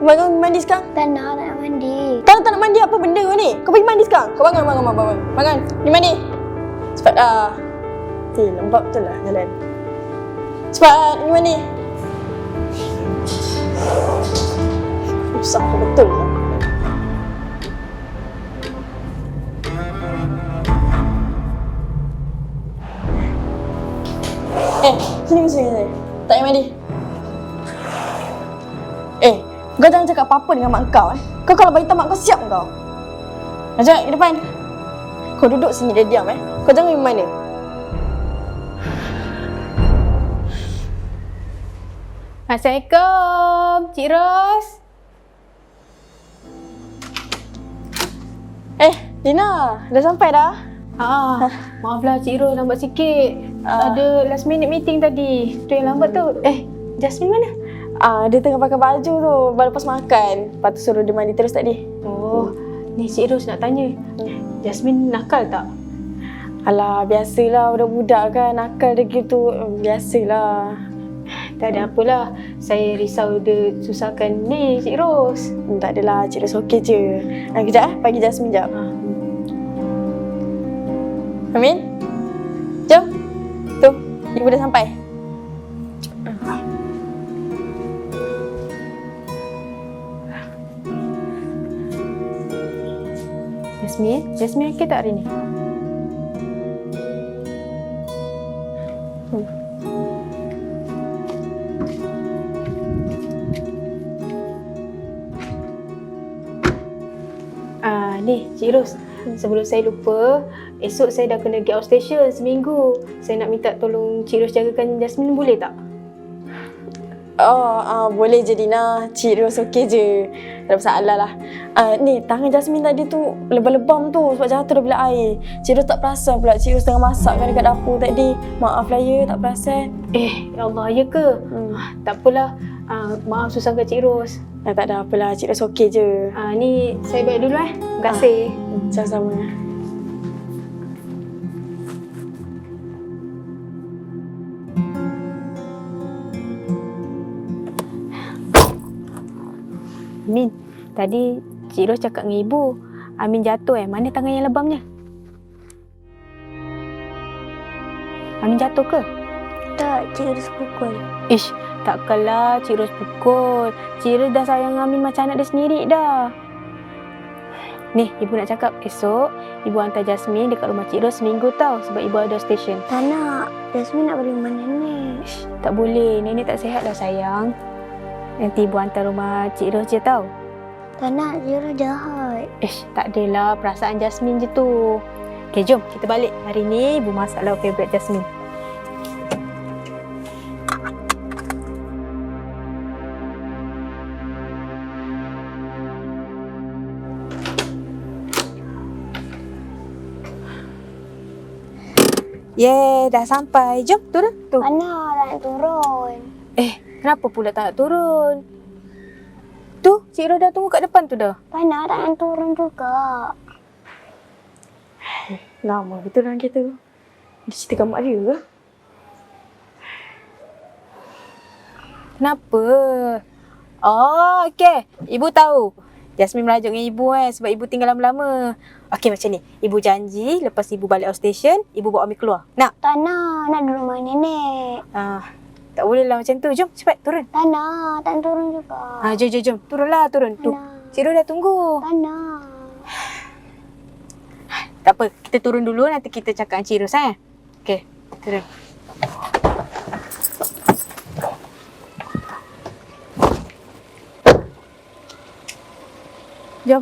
Bangun mandi sekarang. Tak nak mandi. Kau tak nak mandi apa benda kau ni? Kau pergi mandi sekarang. Kau bangun. Bangun. Pergi mandi. Cepat lembab betul lah jalan. Cepat pergi mandi. Susah betul lah. Sini. Tak payah mandi. Kau jangan cakap apa-apa dengan mak kau. Kau kalau bagi tahu mak kau siap kau. Ajak ke depan. Kau duduk sini dia diam. Kau jangan pergi mana. Assalamualaikum, Cik Ros. Lina, dah sampai dah? Maaflah Cik Ros lambat sikit. Ada last minute meeting tadi. Tu yang lambat tu. Jasmine mana? Dia tengah pakai baju tu baru lepas makan. Lepas tu suruh dia mandi terus tadi. Oh, ni Cik Ros nak tanya. Jasmine nakal tak? Alah, biasalah budak-budak kan. Nakal dia gitu. Biasalah. Tak ada apalah. Saya risau dia susahkan ni Cik Ros. Tak adalah, Cik Ros okey je. Kejap bagi Jasmine sekejap. Amin? Jom. Tu, ibu dah sampai. Jasmine okey tak hari ni? Ni Cik Ros, sebelum saya lupa, esok saya dah kena get outstation seminggu. Saya nak minta tolong Cik Ros jagakan Jasmine, boleh tak? Boleh je Dina. Cik Ros okey je. Tak ada masalah lah. Ni, tangan Jasmine tadi tu lebam-lebam tu sebab jatuh dah bilik air. Cik Ros tak perasan pula Cik Ros tengah masak kan dekat dapur tadi. Maaflah ya, tak perasan. Ya Allah, ya ke? Tak apalah. Maaf susahkan Cik Ros. Tak ada apalah, Cik Ros okey je. Ni saya balik dulu Terima kasih. Sama-sama. Amin, tadi Cik Ros cakap dengan ibu Amin jatuh mana tangan yang lebamnya? Amin jatuh ke? Tak, Cik Ros pukul. Takkanlah Cik Ros pukul. Cik Ros dah sayang Amin macam anak dia sendiri dah. Ni, ibu nak cakap esok ibu hantar Jasmine dekat rumah Cik Ros seminggu tau sebab ibu ada station. Tak nak, Jasmine nak balik rumah nenek. Tak boleh, nenek tak sihat dah sayang. Nanti ibu hantar rumah Cik Ros je tau. Tak nak, Cik Ros jahat. Tak adalah, perasaan Jasmine je tu. Okay, jom kita balik. Hari ni ibu masak lauk favourite Jasmine. Dah sampai. Jom, turun. Tu. Mana nak turun? Kenapa pula tak nak turun? Tu, Cik Ros dah tunggu kat depan tu dah. Mana nak turun juga? Lama betul dalam kereta tu. Dia ceritakan mak dia ke? Kenapa? Okey. Ibu tahu. Jasmine merajuk dengan ibu sebab ibu tinggal lama-lama. Okey, macam ni. Ibu janji lepas ibu balik outstation, ibu bawa Amin keluar. Nak? Tak nak duduk rumah nenek. Tak boleh lah macam tu. Jom, cepat turun. Tak nak, tak turun juga. Jom. Turunlah, turun. Tu. Cik Ros dah tunggu. Tak nak. Tak apa, kita turun dulu nanti kita cakap dengan Cik Ros Okey, turun. Jom.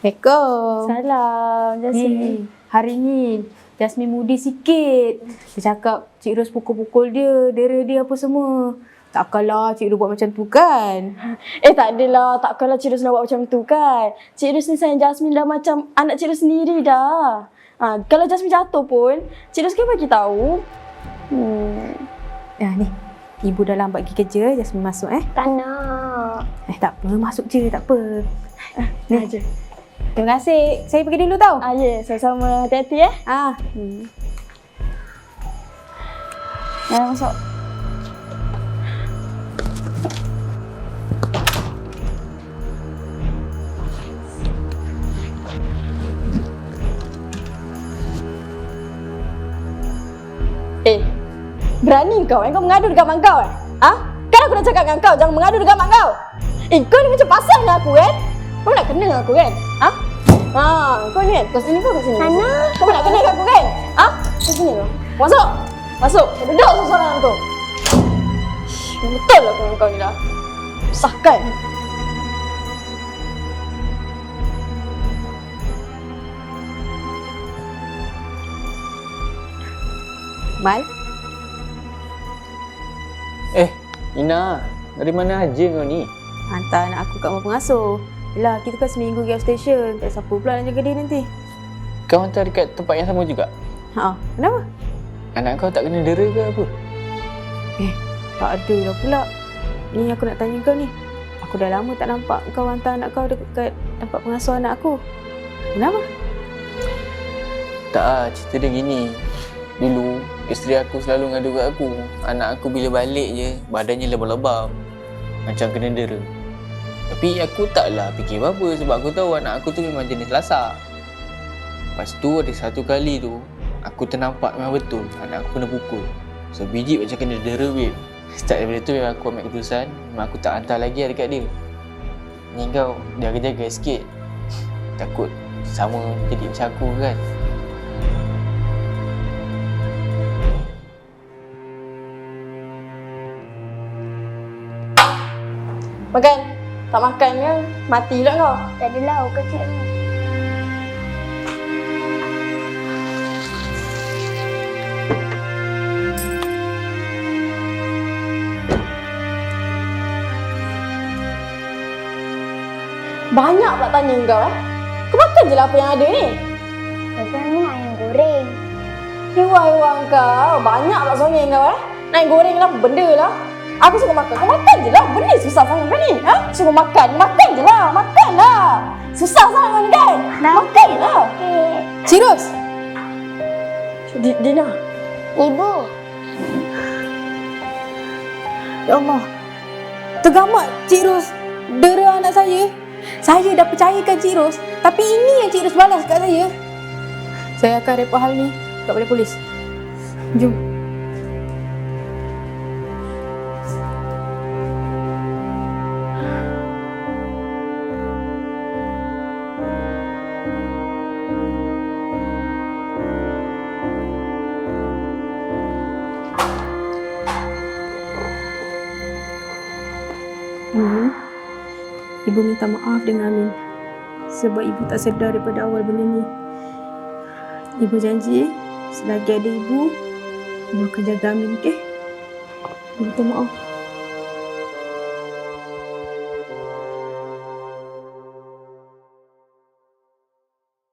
Assalamualaikum. Salam, Jasmine. Hari ni Jasmine mudi sikit. Dia cakap Cik Ros pukul-pukul dia, dera dia apa semua. Takkanlah Cik Ros buat macam tu kan? Tak adalah. Takkanlah Cik Ros nak buat macam tu kan? Cik Ros ni sayang Jasmine dah macam anak Cik Ros sendiri dah. Kalau Jasmine jatuh pun, Cik Ros kan bagi tahu. Ni, ibu dah lambat pergi kerja. Jasmine masuk Tak nak. Tak apa, masuk je, tak apa. Ni aja. Terima kasih. Saya pergi dulu tau. Ya, sama-sama. Hati-hati masuk. Berani kau kau mengadu dekat mak kau Ha? Kan aku dah cakap dengan kau jangan mengadu dekat mak kau. Kau ni macam pasal dengan aku kan? Kau nak kena dengan aku kan? Ha? Kau ni kan? Kau sini kau kat sini. Sana. Kau nak kena dengan aku kan? Ha? Kau sini kau. Masuk. Masuk. Kau duduk seorang-seorang tu. Betul lah aku dengan kau ni dah. Susahkan. Mal, Ina, dari mana aja kau ni? hantar anak aku kat rumah pengasuh. Yelah, kita kan seminggu pergi outstation. Tak siapa pula nak jaga dia nanti. Kau hantar dekat tempat yang sama juga? Kenapa? Anak kau tak kena dera ke apa? Tak ada lah pula. Ni aku nak tanya kau ni. Aku dah lama tak nampak kau hantar anak kau dekat tempat pengasuh anak aku. Kenapa? Tak lah, cerita dia gini. Dulu, isteri aku selalu ngadu kat aku. Anak aku bila balik je, badannya lebam-lebam. Macam kena dera. Tapi aku taklah fikir apa-apa sebab aku tahu anak aku tu memang jenis lasak. Lepas tu ada satu kali tu, aku ternampak memang betul anak aku kena pukul. Sebiji macam kena dera, babe. Start daripada tu memang aku ambil keputusan, memang aku tak hantar lagi dekat dia. Ni kau jaga-jaga sikit. Takut sama jadi macam aku kan. Makan. Tak makan ke? Mati pula kau. Tak adalah, aku kecil ni. Banyak pula tanya kau Kau makan je lah apa yang ada ni. Tapi ni ayam goreng. Iwang kau. Banyak pula songeng kau Nak goreng lah, benda lah. Aku suka makan. Kau makan je lah. Benda susah sangat kau ni. Suka makan. Makan je lah. Makan lah. Susah sangat kau ni kan? Makan je lah. Cirus. Dina. Ibu. Ya Allah. Tergamak Cik Ros dera anak saya. Saya dah percayakan Cik Ros, tapi ini yang Cik Ros balas kat saya. Saya akan report hal ni kat balai polis. Jom. Ibu minta maaf dengan Amin sebab ibu tak sedar daripada awal benda ni. Ibu janji selagi ada ibu akan jaga Amin, okey? Ibu minta maaf.